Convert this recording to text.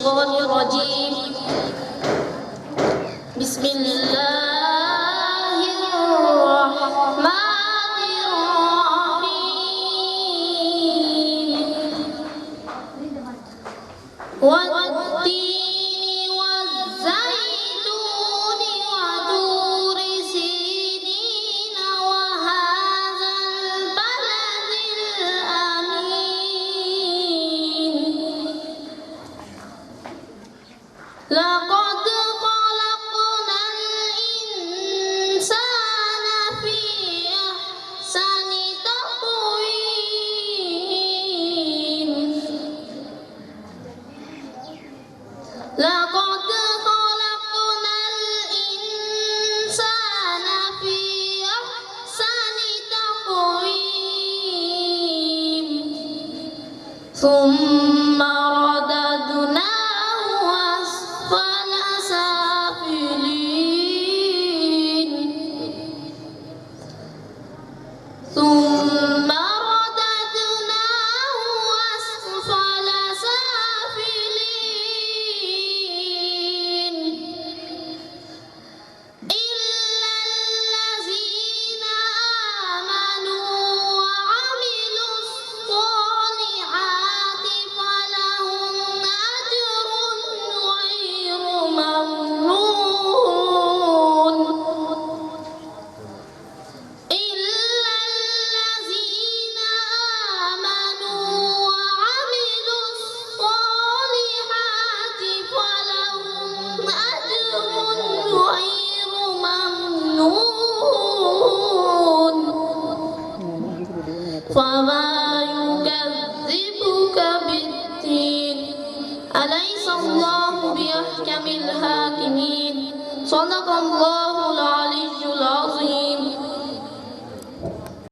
الشيطان الرجيم. بسم الله الرحمن الرحيم. والتين والزيتون وطور سينين وهذا البلد الأمين. لقد خلقنا الإنسان في أحسن تقويم. لقد خلقنا الإنسان في أحسن تقويم ثم رددناه أسفل سافلين. ثم رددناه أسفل سافلين إلا الذين آمنوا وعملوا الصالحات فلهم أجر غير ممنون. إلا الذين آمنوا وعملوا الصالحات فلهم أجر غير ممنون. فما يكذبك بالدين أليس الله بأحكم الحاكمين. صدق الله